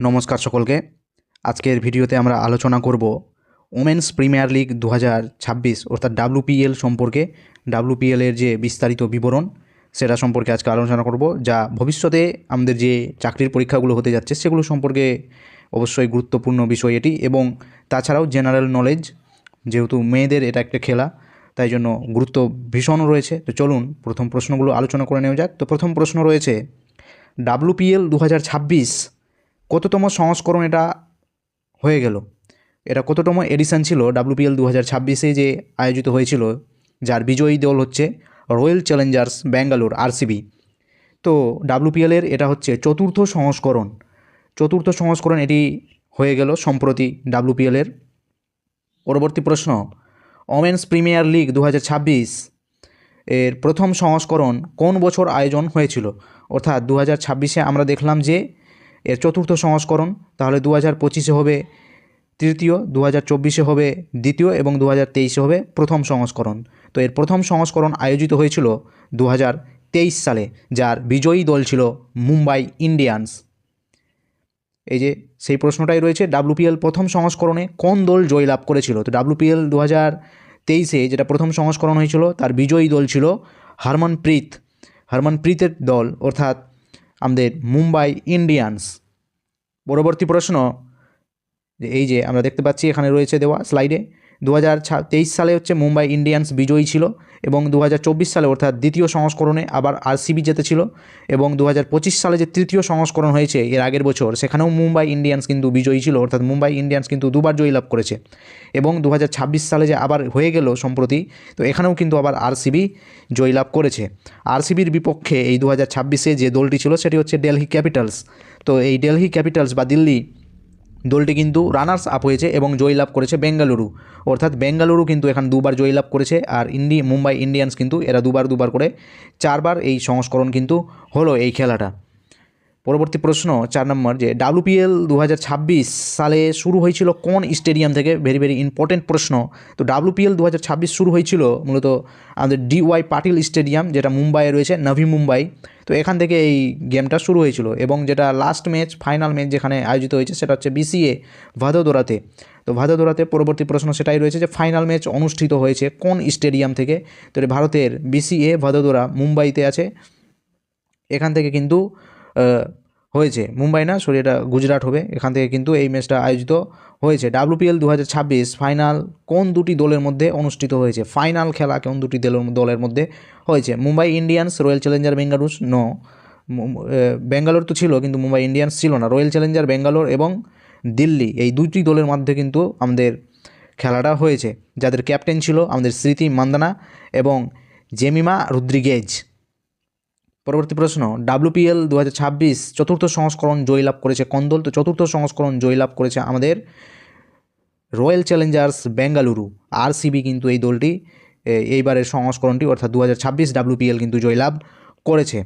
নমস্কার সকলকে। আজকের ভিডিওতে আমরা আলোচনা করব ওমেন্স প্রিমিয়ার লিগ 2026 অর্থাৎ ডাব্লুপিএল সম্পর্কে। ডাব্লুপিএলের যে বিস্তারিত বিবরণ সেটা সম্পর্কে আজকে আলোচনা করব, যা ভবিষ্যতে আমাদের যে চাকরির পরীক্ষাগুলো হতে যাচ্ছে সেগুলো সম্পর্কে অবশ্যই গুরুত্বপূর্ণ বিষয় এটি। এবং তাছাড়াও জেনারেল নলেজ, যেহেতু মেয়েদের এটা একটা খেলা, তাই জন্য গুরুত্ব ভীষণ রয়েছে। তো চলুন প্রথম প্রশ্নগুলো আলোচনা করে নেওয়া যাক। তো প্রথম প্রশ্ন রয়েছে, ডাব্লুপিএল 2026 কততম সংস্করণ এটা হয়ে গেল? এটা কততম এডিশন ছিল ডাব্লুপিএল 2026 যে আয়োজিত হয়েছিল, যার বিজয়ী দল হচ্ছে রয়্যাল চ্যালেঞ্জার্স ব্যাঙ্গালোর আরসিবি। তো ডাব্লুপিএলের এটা হচ্ছে চতুর্থ সংস্করণ এটি হয়ে গেল সম্প্রতি ডাব্লুপিএলের। পরবর্তী প্রশ্ন, ওমেন্স প্রিমিয়ার লিগ 2026 এর প্রথম সংস্করণ কোন বছর আয়োজন হয়েছিল? অর্থাৎ 2026-এ আমরা দেখলাম যে এর চতুর্থ সংস্করণ, তাহলে 2025-এ হবে তৃতীয়, 2024-এ হবে দ্বিতীয় এবং 2023-এ হবে প্রথম সংস্করণ। তো এর প্রথম সংস্করণ আয়োজিত হয়েছিল 2023 সালে, যার বিজয়ী দল ছিল মুম্বাই ইন্ডিয়ান্স। এই যে সেই প্রশ্নটাই রয়েছে, ডাব্লুপিএল প্রথম সংস্করণে কোন দল জয়লাভ করেছিল? তো ডাব্লুপিএল 2023-এ যেটা প্রথম সংস্করণ হয়েছিল তার বিজয়ী দল ছিল হরমনপ্রীতের দল, অর্থাৎ আমাদের মুম্বাই ইন্ডিয়ান্স। পরবর্তী প্রশ্ন, এই যে আমরা দেখতে পাচ্ছি এখানে রয়েছে দেওয়া স্লাইডে, 2023 সালে হচ্ছে মুম্বাই ইন্ডিয়ান্স বিজয়ী ছিল এবং 2024 সালে অর্থাৎ দ্বিতীয় সংস্করণে আবার আরসিবি জিতেছিল, এবং 2025 সালে যে তৃতীয় সংস্করণ হয়েছে এর আগের বছর, সেখানেও মুম্বাই ইন্ডিয়ান্স কিন্তু বিজয়ী ছিল, অর্থাৎ মুম্বাই ইন্ডিয়ান্স কিন্তু দুবার জয়লাভ করেছে। এবং 2026 সালে যে আবার হয়ে গেল সম্প্রতি, তো এখানেও কিন্তু আবার আরসিবি জয়লাভ করেছে। আরসিবির বিপক্ষে এই 2026-এ যে দলটি ছিল সেটি হচ্ছে দিল্লি ক্যাপিটালস। তো এই দিল্লি ক্যাপিটালস বা দিল্লি দলটি কিন্তু রানার্স আপ হয়েছে এবং জয়লাভ করেছে বেঙ্গালুরু, অর্থাৎ বেঙ্গালুরু কিন্তু এখানে দুবার জয়লাভ করেছে, আর মুম্বাই ইন্ডিয়ান্স কিন্তু এরা দুবার করে চারবার এই সংস্করণ কিন্তু হলো এই খেলাটা। পরবর্তী প্রশ্ন 4 নম্বর, যে ডাব্লুপিএল 2026 সালে শুরু হয়েছিল কোন স্টেডিয়াম থেকে? ভেরি ইম্পর্টেন্ট প্রশ্ন। তো ডাব্লুপিএল 2026 শুরু হয়েছিল মূলত আমাদের ডিওয়াই পাটিল স্টেডিয়াম, যেটা মুম্বাইয়ে রয়েছে, নভি মুম্বাই। তো এখান থেকে এই গেমটা শুরু হয়েছিল, এবং যেটা লাস্ট ম্যাচ, ফাইনাল ম্যাচ যেখানে আয়োজিত হয়েছে সেটা হচ্ছে বিসিএ ভাদোদরাতে। তো ভাদোদরাতে পরবর্তী প্রশ্ন সেটাই রয়েছে যে ফাইনাল ম্যাচ অনুষ্ঠিত হয়েছে কোন স্টেডিয়াম থেকে? তো ভারতের বিসিএ ভাদোদরা মুম্বাইতে আছে, এখান থেকে কিন্তু হয়েছে। মুম্বাই না, সরি, এটা গুজরাট হবে। এখান থেকে কিন্তু এই ম্যাচটা আয়োজিত হয়েছে। ডাব্লুপিএল 2026 ফাইনাল কোন দুটি দলের মধ্যে অনুষ্ঠিত হয়েছে? ফাইনাল খেলা কোন দুটি দলের মধ্যে হয়েছে? Mumbai Indians, Royal Challenger Bengaluru no, Bangalore তো ছিল কিন্তু মুম্বাই ইন্ডিয়ান্স ছিল না। রয়্যাল চ্যালেঞ্জার ব্যাঙ্গালোর এবং দিল্লি, এই দুটি দলের মধ্যে কিন্তু আমাদের খেলাটা হয়েছে, যাদের ক্যাপ্টেন ছিল আমাদের স্মৃতি মান্দানা এবং জেমিমা রদ্রিগেজ। পরবর্তী প্রশ্ন, ডাব্লুপিএল 2026 চতুর্থ সংস্করণ জয়লাভ করেছে কোন দল? তো চতুর্থ সংস্করণ জয়লাভ করেছে আমাদের রয়্যাল চ্যালেঞ্জার্স বেঙ্গালুরু, আরসিবি কিন্তু এই দলটি এইবারের সংস্করণটি অর্থাৎ 2026 ডাব্লুপিএল কিন্তু জয়লাভ করেছে।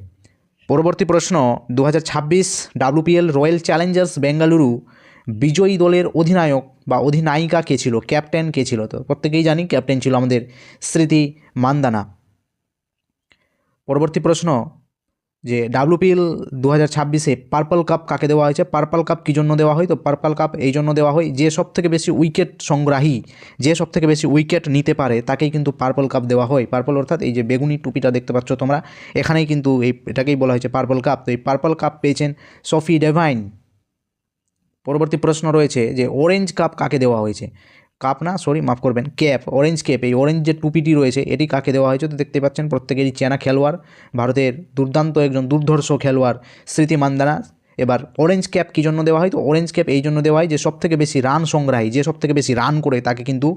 পরবর্তী প্রশ্ন, 2026 ডাব্লুপিএল রয়্যাল চ্যালেঞ্জার্স বেঙ্গালুরু বিজয়ী দলের অধিনায়ক বা অধিনায়িকা কে ছিল? ক্যাপ্টেন কে ছিল? তো প্রত্যেকেই জানি ক্যাপ্টেন ছিল আমাদের স্মৃতি মান্দানা। পরবর্তী প্রশ্ন, যে ডাব্লুপিএল 2026-এ পার্পল কাপ কাকে দেওয়া হয়েছে? পার্পল কাপ কী জন্য দেওয়া হয়? তো পার্পল কাপ এই জন্য দেওয়া হয়, যে সবথেকে বেশি উইকেট সংগ্রাহী, যে সবথেকে বেশি উইকেট নিতে পারে তাকেই কিন্তু পার্পল কাপ দেওয়া হয়। পার্পল অর্থাৎ এই যে বেগুনি টুপিটা দেখতে পাচ্ছ তোমরা, এখানেই কিন্তু এটাকেই বলা হয়েছে পার্পল কাপ। তো এই পার্পল কাপ পেয়েছেন সফি ডেভাইন। পরবর্তী প্রশ্ন রয়েছে যে অরেঞ্জ কাপ কাকে দেওয়া হয়েছে? কাপ না, সরি, মাফ করবেন, ক্যাপ, অরেঞ্জ ক্যাপ। এই অরেঞ্জ যে টুপিটি রয়েছে এটি কাকে দেওয়া হয়েছে? তো দেখতে পাচ্ছেন প্রত্যেকেরই চেনা খেলোয়াড়, ভারতের দুর্দান্ত একজন দুর্ধর্ষ খেলোয়াড় স্মৃতি মান্দানা। এবার অরেঞ্জ ক্যাপ কী জন্য দেওয়া হয়? তো অরেঞ্জ ক্যাপ এই জন্য দেওয়া হয় যে সবথেকে বেশি রান সংগ্রাহী, যে সবথেকে বেশি রান করে তাকে কিন্তু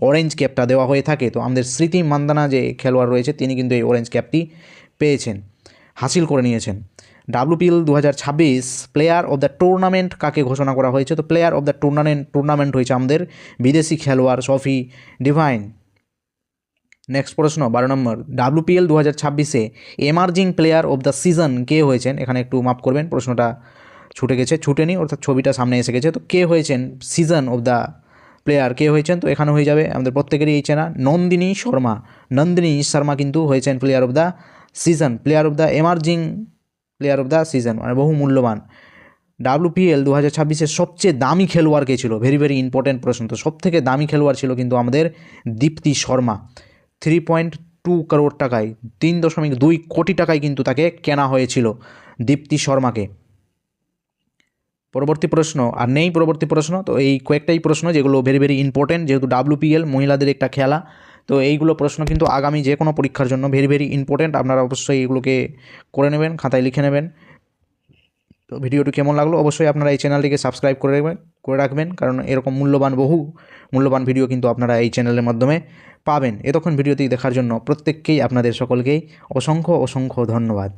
অরেঞ্জ ক্যাপটা দেওয়া হয়ে থাকে। তো আমাদের স্মৃতি মান্দানা যে খেলোয়াড় রয়েছে তিনি কিন্তু এই অরেঞ্জ ক্যাপটি পেয়েছেন, হাসিল করে নিয়েছেন। ডাব্লুপিএল 2026 প্লেয়ার অফ দ্য টুর্নামেন্ট কাকে ঘোষণা করা হয়েছে? তো প্লেয়ার অফ দ্য টুর্নামেন্ট হয়েছে আমাদের বিদেশি খেলোয়াড় সফি ডিভাইন। নেক্সট প্রশ্ন 12 নম্বর, ডাব্লুপিএল 2026-এ emerging player of the season কে হয়েছেন? এখানে একটু মাফ করবেন, প্রশ্নটা ছুটেনি, অর্থাৎ ছবিটা সামনে এসে গেছে। তো কে হয়েছেন সিজন অফ দ্য প্লেয়ার, কে হয়েছেন? তো এখানে হয়ে যাবে আমাদের প্রত্যেকেরই এই চেনা নন্দিনী শর্মা কিন্তু হয়েছেন player of the season, player of the emerging player of the season, মানে বহু মূল্যবান। WPL 2026-এর সবচেয়ে দামি খেলোয়াড় কে ছিল? ভেরি ভেরি ইম্পর্টেন্ট প্রশ্ন। তো সবথেকে দামি খেলোয়াড় ছিল কিন্তু আমাদের দীপ্তি শর্মা। 3.2 করোড় টাকায়, 3.2 কোটি টাকায় কিন্তু তাকে কেনা হয়েছিল দীপ্তি শর্মাকে। পরবর্তী প্রশ্ন আর নেই পরবর্তী প্রশ্ন, তো এই কয়েকটাই প্রশ্ন যেগুলো ভেরি ভেরি ইম্পর্টেন্ট, যেহেতু WPL মহিলাদের একটা খেলা, তো এইগুলো প্রশ্ন কিন্তু আগামী যে কোনো পরীক্ষার জন্য ভেরি ভেরি ইম্পর্টেন্ট। আপনারা অবশ্যই এগুলোকে করে নেবেন, খাতায় লিখে নেবেন। তো ভিডিওটি কেমন লাগলো অবশ্যই আপনারা এই চ্যানেলটিকে সাবস্ক্রাইব করে রাখবেন, কারণ এরকম মূল্যবান ভিডিও কিন্তু আপনারা এই চ্যানেলের মাধ্যমে পাবেন। এতক্ষণ ভিডিওটি দেখার জন্য প্রত্যেককেই আপনাদের সকলকেই অসংখ্য ধন্যবাদ।